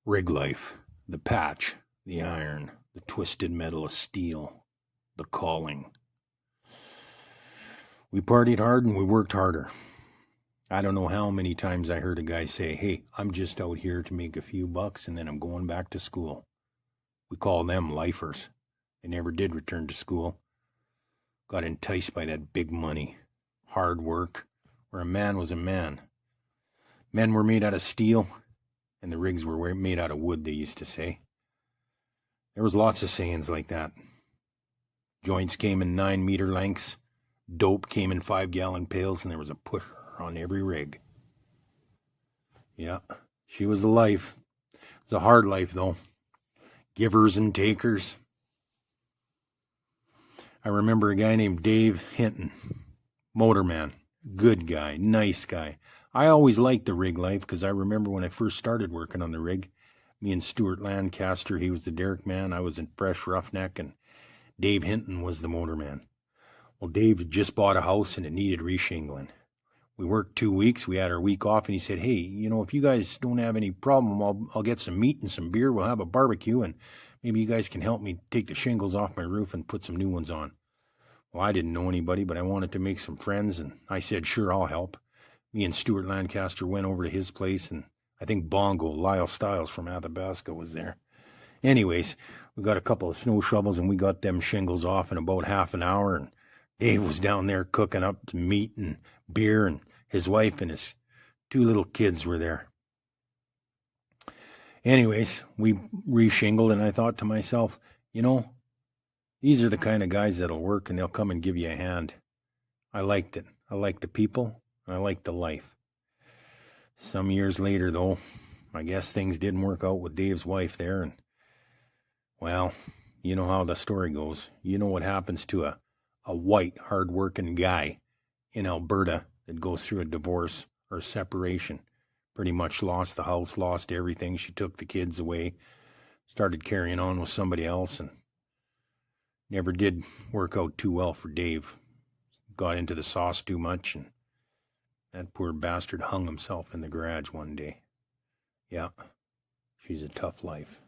Rig life, the patch, the iron, the twisted metal of steel, the calling. We partied hard and we worked harder. I don't know how many times I heard a guy say, "Hey, I'm just out here to make a few bucks and then I'm going back to school." We call them lifers. They never did return to school. Got enticed by that big money, hard work, where a man was a man. Men were made out of steel, and the rigs were made out of wood, they used to say. There was lots of sayings like that. Joints came in 9-meter lengths, dope came in 5-gallon pails, and there was a pusher on every rig. Yeah, she was a life. It was a hard life, though. Givers and takers. I remember a guy named Dave Hinton, motorman, good guy, nice guy. I always liked the rig life because I remember when I first started working on the rig, me and Stuart Lancaster, he was the derrick man, I was in fresh roughneck, and Dave Hinton was the motorman. Well, Dave had just bought a house and it needed reshingling. We worked 2 weeks, we had our week off, and he said, "Hey, if you guys don't have any problem, I'll get some meat and some beer, we'll have a barbecue, and maybe you guys can help me take the shingles off my roof and put some new ones on." Well, I didn't know anybody, but I wanted to make some friends, and I said, "Sure, I'll help." Me and Stuart Lancaster went over to his place, and I think Bongo, Lyle Stiles from Athabasca, was there. Anyways, we got a couple of snow shovels, and we got them shingles off in about half an hour, and Dave was down there cooking up meat and beer, and his wife and his 2 little kids were there. Anyways, we reshingled, and I thought to myself, these are the kind of guys that'll work, and they'll come and give you a hand. I liked it. I liked the people. I liked the life. Some years later, though, I guess things didn't work out with Dave's wife there, and, well, you know how the story goes. You know what happens to a white, hard-working guy in Alberta that goes through a divorce or separation. Pretty much lost the house, lost everything. She took the kids away, started carrying on with somebody else, and never did work out too well for Dave. Got into the sauce too much, and that poor bastard hung himself in the garage one day. Yeah, she's a tough life.